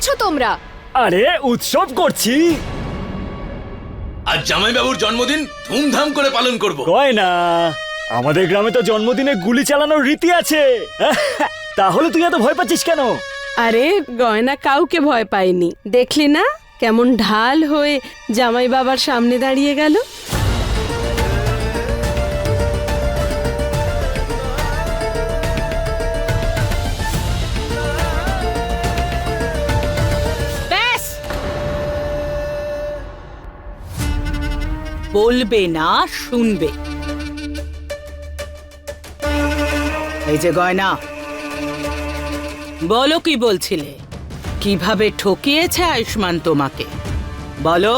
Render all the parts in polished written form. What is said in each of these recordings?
করছো তোমরা? আরে উৎসব করছি। আজ জামাইবাবুর জন্মদিন ধুমধাম করে পালন করব। গয়না, আমাদের গ্রামে তো জন্মদিনে গুলি চালানোর রীতি আছে। তাহলে তুই এত ভয় পাচ্ছিস কেন? আরে গয়না কাউকে ভয় পায়নি, দেখলি না কেমন ঢাল হয়ে জামাই বাবার সামনে দাঁড়িয়ে গেল। ব্যাস, বলবে না, শুনবে। এই যে গয়না, বলো কি বলছিলে? কিভাবে ঠকিয়েছে আয়ুষ্মান তোমাকে, বলো।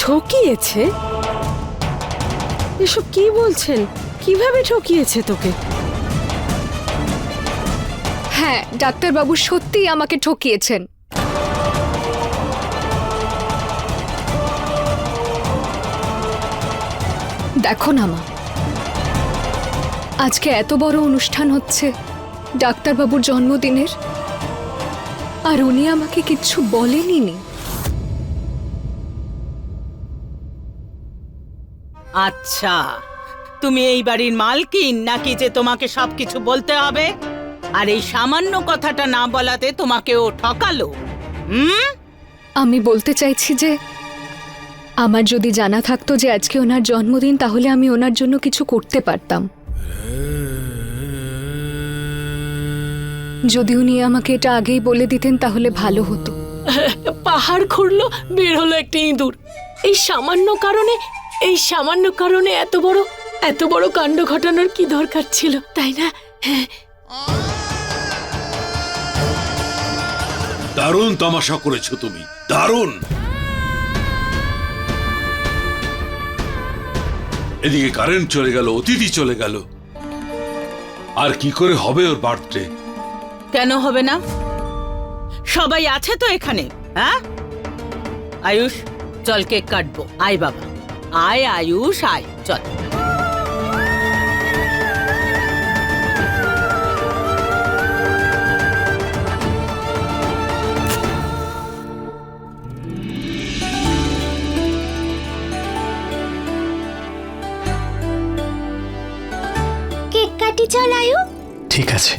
ঠকিয়েছে? এসব কি বলছেন? কিভাবে ঠকিয়েছে তোকে? হ্যাঁ, ডাক্তারবাবু সত্যিই আমাকে ঠকিয়েছেন। দেখো না মা, আজকে এত বড় অনুষ্ঠান হচ্ছে ডাক্তারবাবুর জন্মদিনের, আর উনি আমাকে কিচ্ছু বলেনি। আচ্ছা, তুমি এই বাড়ির মালকিন নাকি যে তোমাকে সবকিছু বলতে হবে? আর এই সামান্য কথাটা না বলাতে তোমাকে ও ঠকালো? আমি বলতে চাইছি যে আমার যদি জানা থাকতো যে আজকে ওনার জন্মদিন, তাহলে আমি ওনার জন্য কিছু করতে পারতাম। যদি উনি আমাকে এটা আগেই বলে দিতেন তাহলে ভালো হতো। পাহাড় খুঁড়লো, বের হলো একটা ইঁদুর। এই সামান্য কারণে এত বড় কাণ্ড ঘটানোর কি দরকার ছিল, তাই না? দারুণ তামাশা করেছো তুমি, দারুণ। এদিকে কারেন্ট চলে গেল, অতিথি চলে গেল, আর কি করে হবে ওর বার্থডে? কেন হবে না? সবাই আছে তো এখানে। হ্যাঁ আয়ুষ, চল কেক কাটবো। আয় বাবা, আয় আয়ুষ, আয়, চল। কেক কাটি চল আয়ু। ঠিক আছে।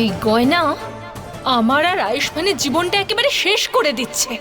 এই গয়না আমার আর আয়ুষ্মানের জীবনটা একেবারে শেষ করে দিচ্ছে।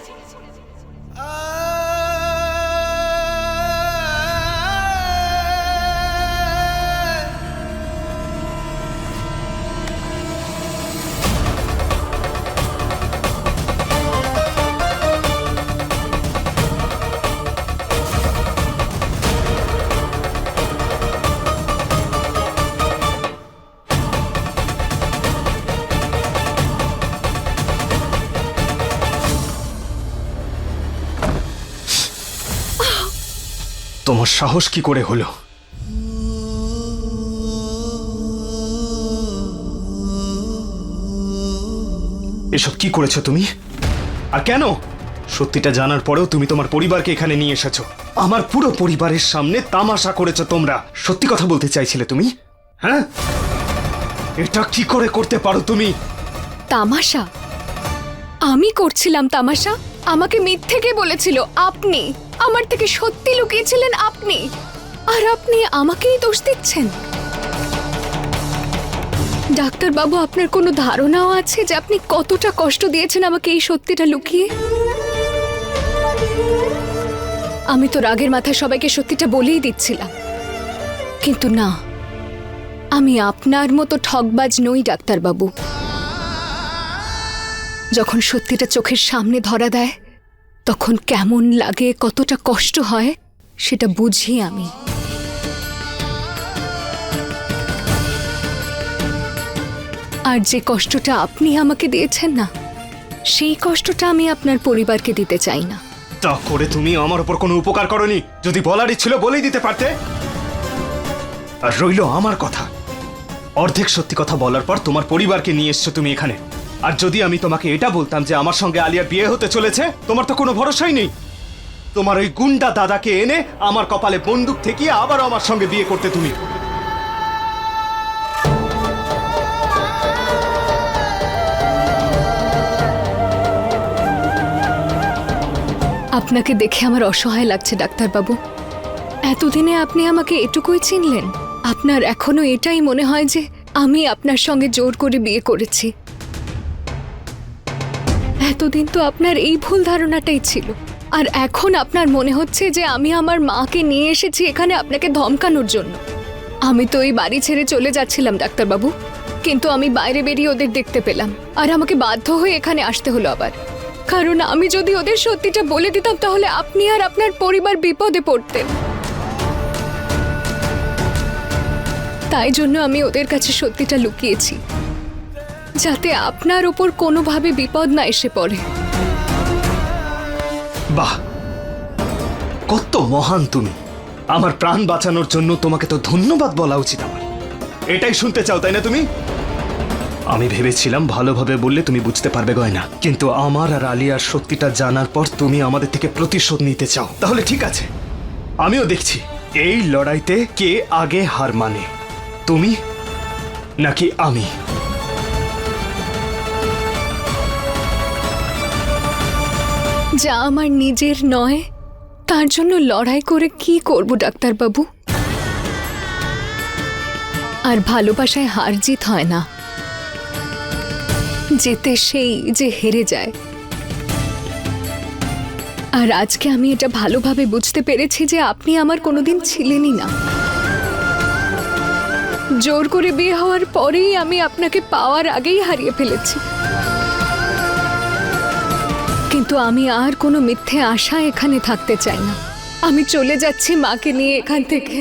তোমার সাহস কি করে হলো? এসব কি করেছো তুমি? আর কেন? সত্যিটা জানার পরেও তুমি তোমার পরিবারকে এখানে নিয়ে এসেছো। আমার পুরো পরিবারের সামনে তামাশা করেছো তোমরা। সত্যি কথা বলতে চাইছিলে তুমি? হ্যাঁ, এটা কি করে করতে পারো তুমি? তামাশা? আমি করছিলাম তামাশা? আমাকে মিথ্যেকে বলেছিল আপনি, আমার থেকে সত্যি লুকিয়েছিলেন আপনি, আর আপনি আমাকেই দোষ দিচ্ছেন। ডাক্তার বাবু, আপনার কোনো ধারণাও আছে যে আপনি কতটা কষ্ট দিয়েছেন আমাকে এই সত্যিটা লুকিয়ে? আমি তো রাগের মাথায় সবাইকে সত্যিটা বলেই দিচ্ছিলাম, কিন্তু না, আমি আপনার মতো ঠকবাজ নই ডাক্তার বাবু। যখন সত্যিটা চোখের সামনে ধরা দেয় তখন কেমন লাগে, কতটা কষ্ট হয় সেটা বুঝি আমি। আর যে কষ্টটা আপনি আমাকে দিয়েছেন না, সেই কষ্টটা আমি আপনার পরিবারকে দিতে চাই না। তা করে তুমি আমার উপর কোনো উপকার করনি। যদি বলারই ছিল বলেই দিতে পারতে। আর রইল আমার কথা, অর্ধেক সত্যি কথা বলার পর তোমার পরিবারকে নিয়ে এসছো তুমি এখানে। আর যদি আমি তোমাকে এটা বলতাম যে আমার সঙ্গে আলিয়ার বিয়ে হতে চলেছে, তোমার তো কোনো ভরসাই নেই। তোমার ওই গুন্ডা দাদাকে এনে আমার কপালে বন্দুক ঠেকিয়ে আবারও আমার সঙ্গে বিয়ে করতে তুমি। আপনাকে দেখে আমার অসহায় লাগছে ডাক্তারবাবু। এতদিনে আপনি আমাকে এটুকুই চিনলেন? আপনার এখনো এটাই মনে হয় যে আমি আপনার সঙ্গে জোর করে বিয়ে করেছি? এতদিন তো আপনার এই ভুল ধারণাটাই ছিল, আর এখন আপনার মনে হচ্ছে যে আমি আমার মাকে নিয়ে এসেছি এখানে আপনাকে ধমকানোর জন্য। আমি তো এই বাড়ি ছেড়ে চলে যাচ্ছিলাম ডাক্তারবাবু, কিন্তু আমি বাইরে বেরিয়ে ওদের দেখতে পেলাম, আর আমাকে বাধ্য হয়ে এখানে আসতে হলো আবার। কারণ আমি যদি ওদের সত্যিটা বলে দিতাম তাহলে আপনি আর আপনার পরিবার বিপদে পড়তেন। তাই জন্য আমি ওদের কাছে সত্যিটা লুকিয়েছি, যাতে আপনার ওপর কোনোভাবে বিপদ না এসে পড়ে। বাহ, কত মহান তুমি! আমার প্রাণ বাঁচানোর জন্য তোমাকে তো ধন্যবাদ বলা উচিত আমার। এটাই শুনতে চাও তাই না তুমি? আমি ভেবেছিলাম ভালোভাবে বললে তুমি বুঝতে পারবে গয়না, কিন্তু আমার আর আলিয়ার সত্যিটা জানার পর তুমি আমাদের থেকে প্রতিশোধ নিতে চাও। তাহলে ঠিক আছে, আমিও দেখছি এই লড়াইতে কে আগে হার মানে, তুমি নাকি আমি। যা আমার নিজের নয় তার জন্য লড়াই করে কি করব ডাক্তারবাবু? আর ভালোবাসায় হার জিত হয় না, যেতে সেই যে হেরে যায়। আর আজকে আমি এটা ভালোভাবে বুঝতে পেরেছি যে আপনি আমার কোনোদিন ছিলেনই না। জোর করে বিয়ে হওয়ার পরেই আমি আপনাকে পাওয়ার আগেই হারিয়ে ফেলেছি। কিন্তু আমি আর কোনো মিথ্যে আশা এখানে থাকতে চাই না। আমি চলে যাচ্ছি মাকে নিয়ে এখান থেকে।